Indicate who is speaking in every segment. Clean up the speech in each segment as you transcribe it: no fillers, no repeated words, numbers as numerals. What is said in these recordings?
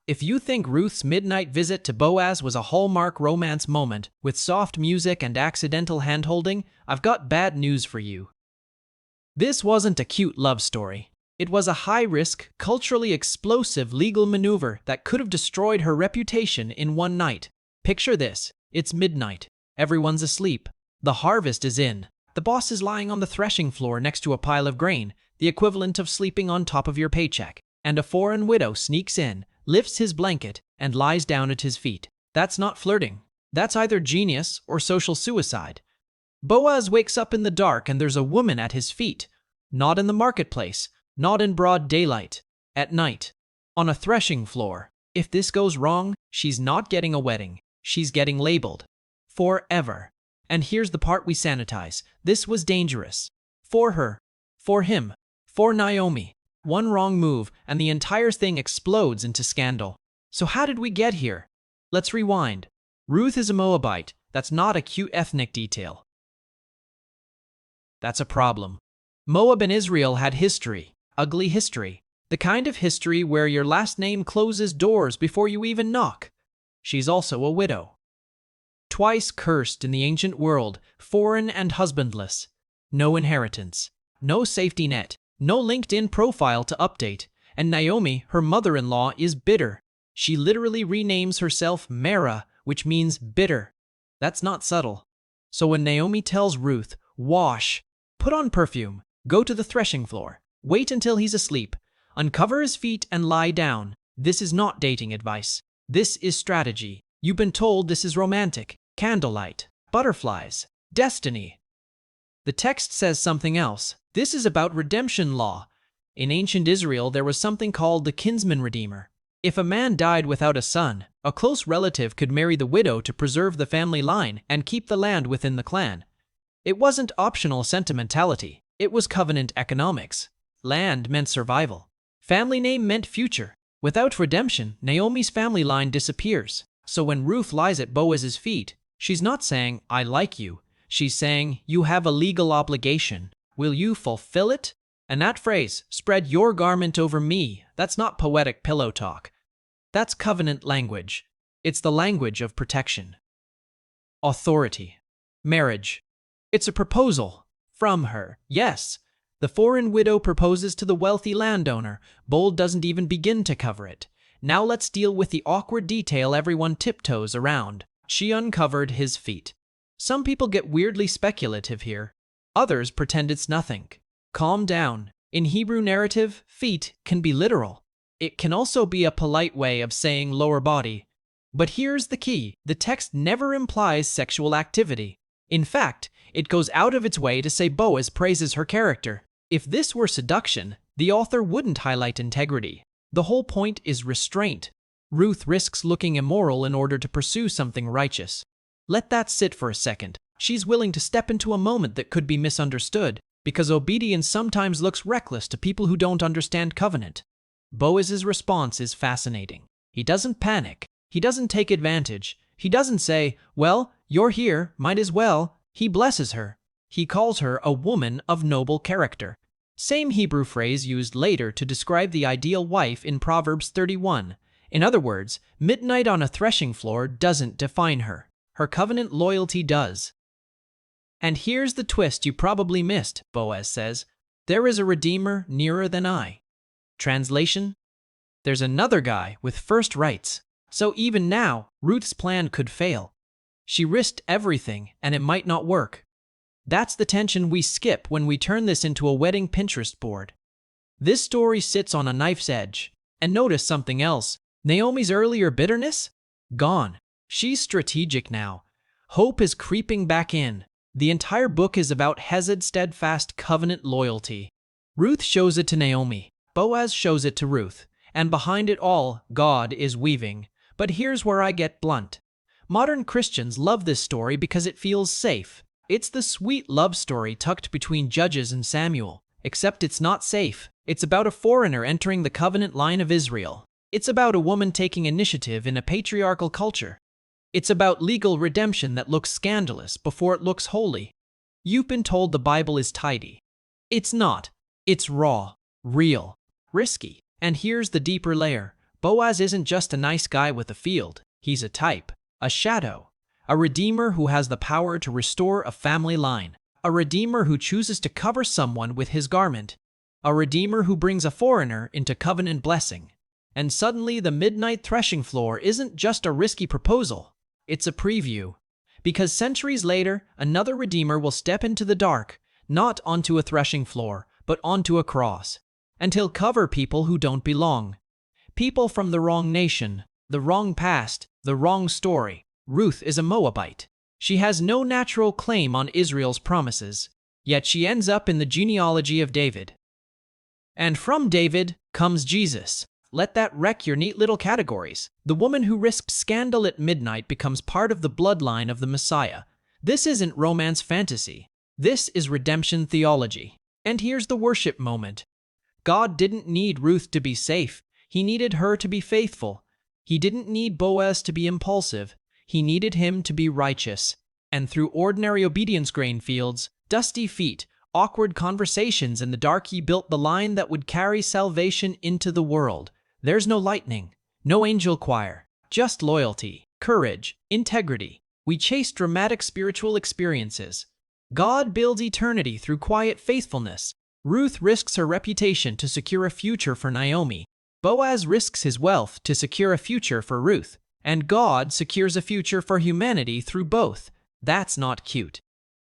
Speaker 1: If you think Ruth's midnight visit to Boaz was a Hallmark romance moment with soft music and accidental handholding, I've got bad news for you. This wasn't a cute love story. It was a high-risk, culturally explosive legal maneuver that could have destroyed her reputation in one night. Picture this. It's midnight. Everyone's asleep. The harvest is in. The boss is lying on the threshing floor next to a pile of grain, the equivalent of sleeping on top of your paycheck. And a foreign widow sneaks in, lifts his blanket, and lies down at his feet. That's not flirting. That's either genius or social suicide. Boaz wakes up in the dark and there's a woman at his feet. Not in the marketplace, not in broad daylight. At night. On a threshing floor. If this goes wrong, she's not getting a wedding. She's getting labeled. Forever. And here's the part we sanitize. This was dangerous. For her. For him. For Naomi. One wrong move, and the entire thing explodes into scandal. So how did we get here? Let's rewind. Ruth is a Moabite. That's not a cute ethnic detail. That's a problem. Moab and Israel had history. Ugly history. The kind of history where your last name closes doors before you even knock. She's also a widow. Twice cursed in the ancient world, foreign and husbandless. No inheritance. No safety net. No LinkedIn profile to update, and Naomi, her mother-in-law, is bitter. She literally renames herself Mara, which means bitter. That's not subtle. So when Naomi tells Ruth, wash, put on perfume, go to the threshing floor, wait until he's asleep, uncover his feet and lie down, this is not dating advice. This is strategy. You've been told this is romantic, candlelight, butterflies, destiny. The text says something else. This is about redemption law. In ancient Israel, there was something called the kinsman-redeemer. If a man died without a son, a close relative could marry the widow to preserve the family line and keep the land within the clan. It wasn't optional sentimentality. It was covenant economics. Land meant survival. Family name meant future. Without redemption, Naomi's family line disappears. So when Ruth lies at Boaz's feet, she's not saying, I like you. She's saying, you have a legal obligation. Will you fulfill it? And that phrase, spread your garment over me, that's not poetic pillow talk. That's covenant language. It's the language of protection. Authority. Marriage. It's a proposal. From her. Yes. The foreign widow proposes to the wealthy landowner. Bold doesn't even begin to cover it. Now let's deal with the awkward detail everyone tiptoes around. She uncovered his feet. Some people get weirdly speculative here. Others pretend it's nothing. Calm down. In Hebrew narrative, feet can be literal. It can also be a polite way of saying lower body. But here's the key. The text never implies sexual activity. In fact, it goes out of its way to say Boaz praises her character. If this were seduction, the author wouldn't highlight integrity. The whole point is restraint. Ruth risks looking immoral in order to pursue something righteous. Let that sit for a second. She's willing to step into a moment that could be misunderstood, because obedience sometimes looks reckless to people who don't understand covenant. Boaz's response is fascinating. He doesn't panic. He doesn't take advantage. He doesn't say, well, you're here, might as well. He blesses her. He calls her a woman of noble character. Same Hebrew phrase used later to describe the ideal wife in Proverbs 31. In other words, midnight on a threshing floor doesn't define her. Her covenant loyalty does. And here's the twist you probably missed, Boaz says. There is a redeemer nearer than I. Translation? There's another guy with first rights. So even now, Ruth's plan could fail. She risked everything, and it might not work. That's the tension we skip when we turn this into a wedding Pinterest board. This story sits on a knife's edge. And notice something else. Naomi's earlier bitterness? Gone. She's strategic now. Hope is creeping back in. The entire book is about Hesed steadfast covenant loyalty. Ruth shows it to Naomi. Boaz shows it to Ruth. And behind it all, God is weaving. But here's where I get blunt. Modern Christians love this story because it feels safe. It's the sweet love story tucked between Judges and Samuel. Except it's not safe. It's about a foreigner entering the covenant line of Israel. It's about a woman taking initiative in a patriarchal culture. It's about legal redemption that looks scandalous before it looks holy. You've been told the Bible is tidy. It's not. It's raw, real, risky. And here's the deeper layer. Boaz isn't just a nice guy with a field, he's a type, a shadow, a redeemer who has the power to restore a family line, a redeemer who chooses to cover someone with his garment, a redeemer who brings a foreigner into covenant blessing. And suddenly the midnight threshing floor isn't just a risky proposal, it's a preview. Because centuries later, another redeemer will step into the dark, not onto a threshing floor, but onto a cross, and he'll cover people who don't belong. People from the wrong nation, the wrong past, the wrong story. Ruth is a Moabite. She has no natural claim on Israel's promises, yet she ends up in the genealogy of David. And from David comes Jesus. Let that wreck your neat little categories. The woman who risked scandal at midnight becomes part of the bloodline of the Messiah. This isn't romance fantasy. This is redemption theology. And here's the worship moment. God didn't need Ruth to be safe. He needed her to be faithful. He didn't need Boaz to be impulsive. He needed him to be righteous. And through ordinary obedience, grain fields, dusty feet, awkward conversations in the dark, he built the line that would carry salvation into the world. There's no lightning, no angel choir, just loyalty, courage, integrity. We chase dramatic spiritual experiences. God builds eternity through quiet faithfulness. Ruth risks her reputation to secure a future for Naomi. Boaz risks his wealth to secure a future for Ruth. And God secures a future for humanity through both. That's not cute.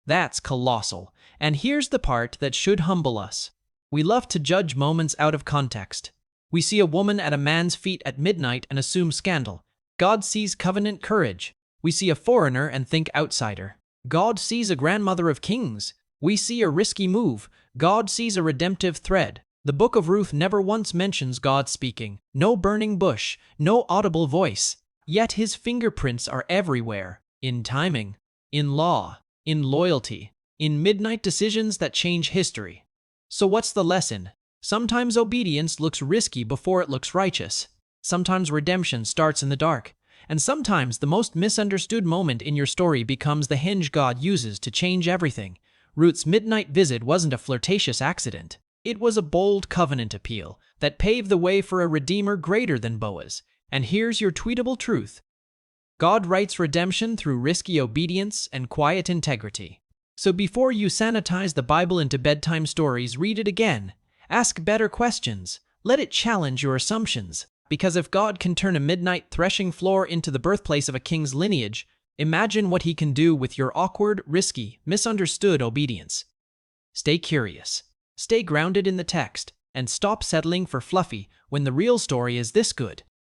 Speaker 1: That's colossal. And here's the part that should humble us. We love to judge moments out of context. We see a woman at a man's feet at midnight and assume scandal. God sees covenant courage. We see a foreigner and think outsider. God sees a grandmother of kings. We see a risky move. God sees a redemptive thread. The book of Ruth never once mentions God speaking. No burning bush, no audible voice. Yet his fingerprints are everywhere. In timing, in law, in loyalty, in midnight decisions that change history. So what's the lesson? Sometimes obedience looks risky before it looks righteous. Sometimes redemption starts in the dark. And sometimes the most misunderstood moment in your story becomes the hinge God uses to change everything. Ruth's midnight visit wasn't a flirtatious accident. It was a bold covenant appeal that paved the way for a redeemer greater than Boaz. And here's your tweetable truth. God writes redemption through risky obedience and quiet integrity. So before you sanitize the Bible into bedtime stories, read it again. Ask better questions. Let it challenge your assumptions. Because if God can turn a midnight threshing floor into the birthplace of a king's lineage, imagine what he can do with your awkward, risky, misunderstood obedience. Stay curious. Stay grounded in the text. And stop settling for fluffy when the real story is this good.